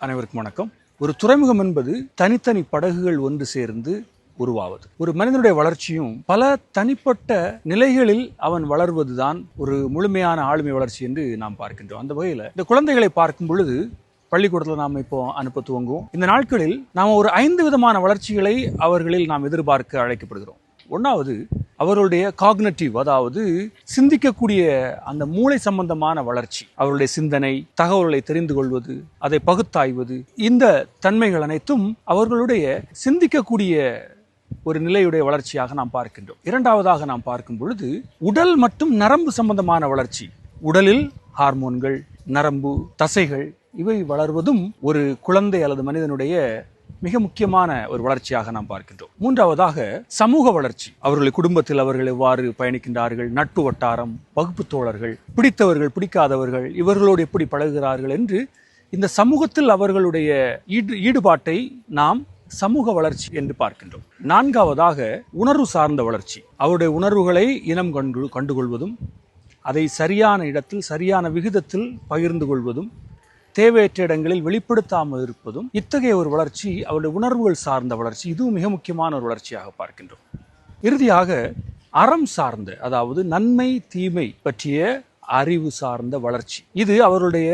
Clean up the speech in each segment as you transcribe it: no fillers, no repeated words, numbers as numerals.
அனைவருக்கும் வணக்கம். ஒரு துறைமுகம் என்பது தனித்தனி படகுகள் ஒன்று சேர்ந்து உருவாவது. ஒரு மனிதனுடைய வளர்ச்சியும் பல தனிப்பட்ட நிலைகளில் அவன் வளர்வதுதான் ஒரு முழுமையான ஆளுமை வளர்ச்சி என்று நாம் பார்க்கின்றோம். அந்த வகையில் இந்த குழந்தைகளை பார்க்கும் பொழுது பள்ளிக்கூடத்தில் நாம் இப்போ அனுப்ப துவங்குவோம். இந்த நாட்களில் நாம் ஒரு 5 விதமான வளர்ச்சிகளை அவர்களில் நாம் எதிர்பார்க்க அழைக்கப்படுகிறோம். ஒன்றாவது அவர்களுடைய காக்னட்டிவ், அதாவது சிந்திக்கக்கூடிய அந்த மூளை சம்பந்தமான வளர்ச்சி. அவருடைய சிந்தனை, தகவல்களை தெரிந்து கொள்வது, அதை பகுத்தாய்வது, இந்த தன்மைகள் அனைத்தும் அவர்களுடைய சிந்திக்கக்கூடிய ஒரு நிலையுடைய வளர்ச்சியாக நாம் பார்க்கின்றோம். இரண்டாவதாக நாம் பார்க்கும் பொழுது உடல் மற்றும் நரம்பு சம்பந்தமான வளர்ச்சி. உடலில் ஹார்மோன்கள், நரம்பு, தசைகள் இவை வளர்வதும் ஒரு குழந்தை அல்லது மனிதனுடைய மிக முக்கியமான ஒரு வளர்ச்சியாக நாம் பார்க்கின்றோம். மூன்றாவதாக சமூக வளர்ச்சி. அவர்களுடைய குடும்பத்தில் அவர்கள் எவ்வாறு பயணிக்கின்றார்கள், நட்பு வட்டாரம், வகுப்பு தோழர்கள், பிடித்தவர்கள் பிடிக்காதவர்கள், இவர்களோடு எப்படி பழகுகிறார்கள் என்று இந்த சமூகத்தில் அவர்களுடைய ஈடுபாட்டை நாம் சமூக வளர்ச்சி என்று பார்க்கின்றோம். நான்காவதாக உணர்வு சார்ந்த வளர்ச்சி. அவருடைய உணர்வுகளை இனம் கண்டுகொள்வதும், அதை சரியான இடத்தில் சரியான விகிதத்தில் பகிர்ந்து கொள்வதும், தேவையற்ற இடங்களில் வெளிப்படுத்தாமல் இருப்பதும், இத்தகைய ஒரு வளர்ச்சி அவருடைய உணர்வுகள் சார்ந்த வளர்ச்சி. இதுவும் மிக முக்கியமான ஒரு வளர்ச்சியாக பார்க்கின்றோம். இறுதியாக அறம் சார்ந்த, அதாவது நன்மை தீமை பற்றிய அறிவு சார்ந்த வளர்ச்சி. இது அவருடைய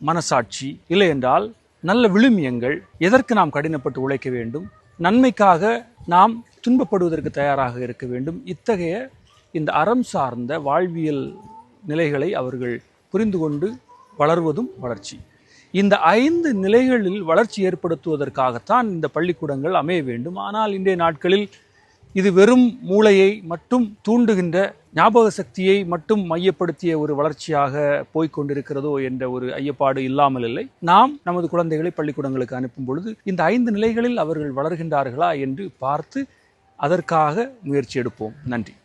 மனசாட்சி, இல்லை என்றால் நல்ல விழுமியங்கள், எதற்கு நாம் கடினப்பட்டு உழைக்க வேண்டும், நன்மைக்காக நாம் துன்பப்படுவதற்கு தயாராக இருக்க வேண்டும். இத்தகைய இந்த அறம் சார்ந்த வாழ்வியல் நிலைகளை அவர்கள் புரிந்து கொண்டு வளர்வதும் வளர்ச்சி. இந்த 5 நிலைகளில் வளர்ச்சி ஏற்படுத்துவதற்காகத்தான் இந்த பள்ளிக்கூடங்கள் அமைய வேண்டும். ஆனால் இன்றைய நாட்களில் இது வெறும் மூளையை மட்டும் தூண்டுகின்ற, ஞாபக சக்தியை மட்டும் மையப்படுத்திய ஒரு வளர்ச்சியாக போய்கொண்டிருக்கிறதோ என்ற ஒரு ஐயப்பாடு இல்லாமல் இல்லை. நாம் நமது குழந்தைகளை பள்ளிக்கூடங்களுக்கு அனுப்பும் பொழுது இந்த 5 நிலைகளில் அவர்கள் வளர்கின்றார்களா என்று பார்த்து அதற்காக முயற்சி எடுப்போம். நன்றி.